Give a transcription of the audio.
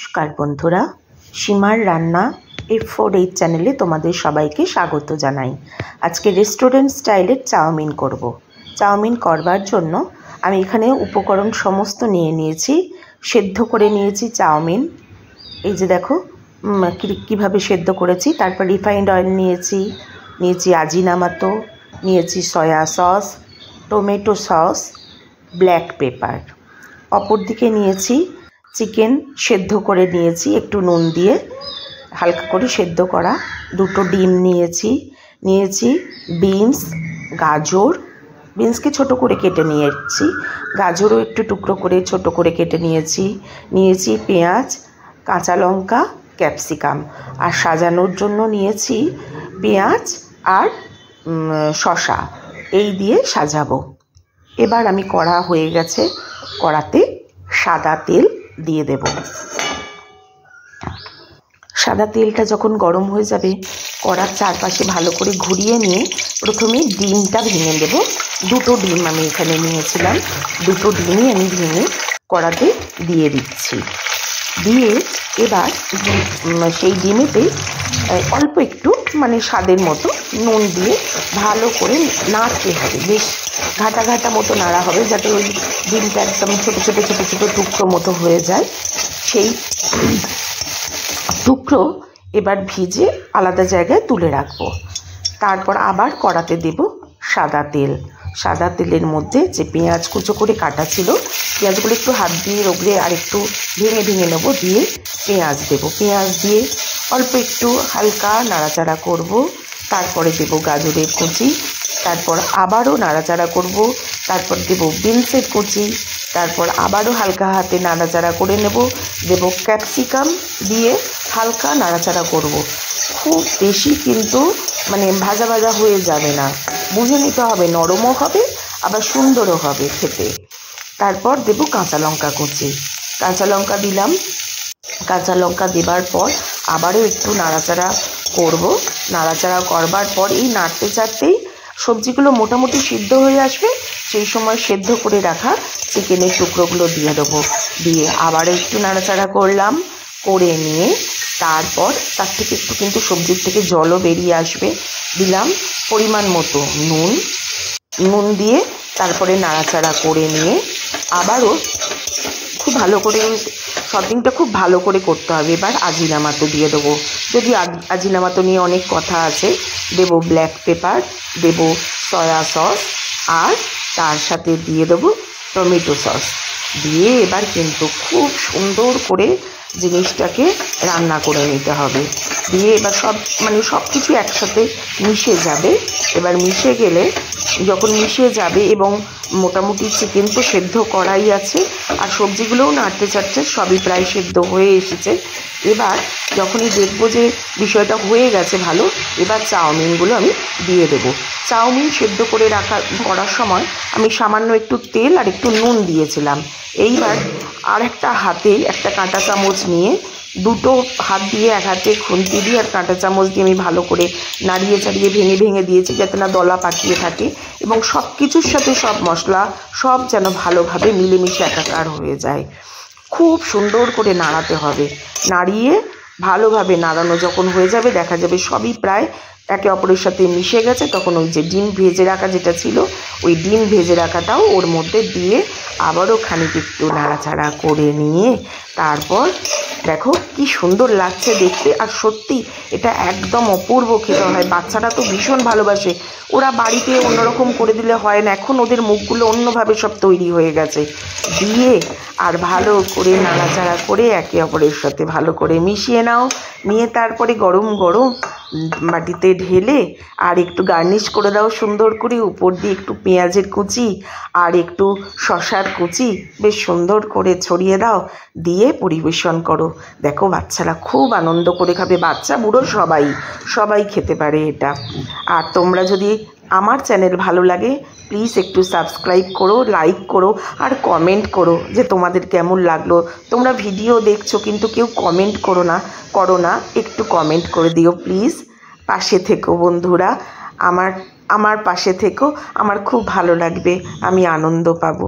নমস্কার বন্ধুরা, সীমার রান্না F4H চ্যানেলে তোমাদের সবাইকে স্বাগত জানাই। আজকে রেস্টুরেন্ট স্টাইলের চাউমিন করব। চাউমিন করবার জন্য আমি এখানে উপকরণ সমস্ত নিয়ে নিয়েছি। সেদ্ধ করে নিয়েছি চাউমিন, এই যে দেখো কীভাবে সেদ্ধ করেছি। তারপর রিফাইন্ড অয়েল নিয়েছি আজিনামাতো, নিয়েছি soya sauce, tomato sauce, black pepper. অপর দিকে নিয়েছি চিকেন সেদ্ধ করে নিয়েছি একটু নুন দিয়ে হালকা করে সেদ্ধ করা। দুটো ডিম নিয়েছি বিনস, গাজর, বিনসকে ছোট করে কেটে নিয়েছি, গাজরও একটু টুকরো করে ছোট করে কেটে নিয়েছি পেঁয়াজ, কাঁচা লঙ্কা, ক্যাপসিকাম। আর সাজানোর জন্য নিয়েছি পেঁয়াজ আর শসা, এই দিয়ে সাজাবো। এবার আমি কড়া হয়ে গেছে, কড়াতে সাদা তেল দিয়ে দেব। সাদা তেলটা যখন গরম হয়ে যাবে, কড়ার চারপাশে ভালো করে ঘুরিয়ে নিয়ে প্রথমে ডিমটা ভেঙে দেব। দুটো ডিম আমি এখানে নিয়েছিলাম, দুটো ডিমই আমি ভেঙে কড়াতে দিয়ে দিচ্ছি। দিয়ে এবার সেই ডিমেতে অল্প একটু স্বাদের মতো নুন দিয়ে ভালো করে নাড়তে হবে। বেশ ঘাটা ঘাটা মতো নাড়া হবে, যাতে ওই ডিমটা একদম ছোটো ছোটো ছোটো ছোটো টুকরো মতো হয়ে যায়। সেই টুকরো এবার ভিজে আলাদা জায়গায় তুলে রাখবো। তারপর আবার কড়াতে দেব সাদা তেল। সাদা তেলের মধ্যে যে পেঁয়াজ কুচো করে কাটা ছিল, পেঁয়াজগুলো একটু হাত দিয়ে রগড়ে আর একটু ভেঙে নেব, দিয়ে পেঁয়াজ দেব। পেঁয়াজ দিয়ে অল্প একটু হালকা নাড়াচাড়া করব। তারপরে দেব গাজরের কুচি, তারপর আবারও নাড়াচাড়া করব। তারপর দেব বিনসের কুচি, তারপর আবারও হালকা হাতে নাড়াচাড়া করে দেব ক্যাপসিকাম, দিয়ে হালকা নাড়াচাড়া করব। খুব বেশি কিন্তু ভাজা ভাজা হয়ে যাবে না, বুঝে নিতে হবে, নরমও হবে আবার সুন্দরও হবে খেতে। তারপর দেব কাঁচা লঙ্কা কুচি, কাঁচা লঙ্কা দিলাম। কাঁচা লঙ্কা দেবার পর আবারও একটু নাড়াচাড়া করব। নাড়াচাড়া করবার পর এই নাড়তে চাড়তেই সবজিগুলো মোটামুটি সিদ্ধ হয়ে আসবে। সেই সময় সেদ্ধ করে রাখা চিকেনের টুকরোগুলো দিয়ে দেবো। দিয়ে আবারও একটু নাড়াচাড়া করলাম, করে নিয়ে তারপর তার থেকে একটু কিন্তু সবজির থেকে জলও বেরিয়ে আসবে। দিলাম পরিমাণ মতো নুন দিয়ে তারপরে নাড়াচাড়া করে নিয়ে আবারও খুব ভালো করে শপিংটা খুব ভালো করে করতে হবে। এবার আজিনামাতো দিয়ে দেবো। যদি আজিনামাতো নিয়ে অনেক কথা আছে, দেব ব্ল্যাক পেপার, দেব সয়া সস, আর তার সাথে দিয়ে দেবো টমেটো সস। দিয়ে এবার কিন্তু খুব সুন্দর করে জিনিসটাকে রান্না করে নিতে হবে। দিয়ে এবার সব কিছু একসাথে মিশে যাবে। এবার মিশে গেলে, যখন মিশে যাবে এবং মোটামুটি চিকেন তো সেদ্ধ করাই আছে আর সবজিগুলোও নাড়তে চাড়তে সবই প্রায় সেদ্ধ হয়ে এসেছে। এবার যখনই দেখবো যে বিষয়টা হয়ে গেছে ভালো, এবার চাউমিনগুলো আমি দিয়ে দেবো। চাউমিন সেদ্ধ করে করার সময় আমি সামান্য একটু তেল আর একটু নুন দিয়েছিলাম। এইবার আর একটা হাতে একটা কাঁটা চামচ নিয়ে, দুটো হাত দিয়ে এক হাতে খুন্তি দিয়ে আর কাঁটা চামচ দিয়ে আমি ভালো করে নাড়িয়ে চাড়িয়ে ভেঙে দিয়েছি, যাতে না দলা পাকিয়ে থাকে এবং সব কিছুর সাথে সব মশলা সব যেন ভালোভাবে মিলেমিশে একাকার হয়ে যায়। খুব সুন্দর করে নাড়াতে হবে। নাড়িয়ে ভালোভাবে নাড়ানো যখন হয়ে যাবে, দেখা যাবে সবই প্রায় একে অপরের সাথে মিশে গেছে। তখন ওই যে ডিম ভেজে রাখা যেটা ছিল, ওই ডিম ভেজে রাখাটাও ওর মধ্যে দিয়ে আবারও খানিক একটু নাড়াচাড়া করে নিয়ে তারপর দেখো কি সুন্দর লাগছে দেখতে। আর সত্যি এটা একদম অপূর্ব খেতে হয়। বাচ্চারা তো ভীষণ ভালোবাসে, ওরা বাড়িতে অন্যরকম করে দিলে হয় না, এখন ওদের মুখগুলো অন্যভাবে সব তৈরি হয়ে গেছে। দিয়ে আর ভালো করে নাড়াচাড়া করে একে অপরের সাথে ভালো করে মিশিয়ে নাও। নিয়ে তারপরে গরম গরম বাটিতে ঢেলে আর একটু গার্নিশ করে দাও সুন্দর করে, উপর দিয়ে একটু পেঁয়াজের কুচি আর একটু শসার কুচি বেশ সুন্দর করে ছড়িয়ে দাও, দিয়ে পরিবেশন করো। দেখো বাচ্চারা খুব আনন্দ করে খাবে, বাচ্চা বুড়ো সবাই খেতে পারে এটা। আর তোমরা যদি আমার চ্যানেল ভালো লাগে, প্লিজ একটু সাবস্ক্রাইব করো, লাইক করো আর কমেন্ট করো যে তোমাদের কেমন লাগলো। তোমরা ভিডিও দেখছো কিন্তু কেউ কমেন্ট করো না, একটু কমেন্ট করে দিও প্লিজ। পাশে থেকো বন্ধুরা, আমার পাশে থেকো, আমার খুব ভালো লাগবে, আমি আনন্দ পাবো।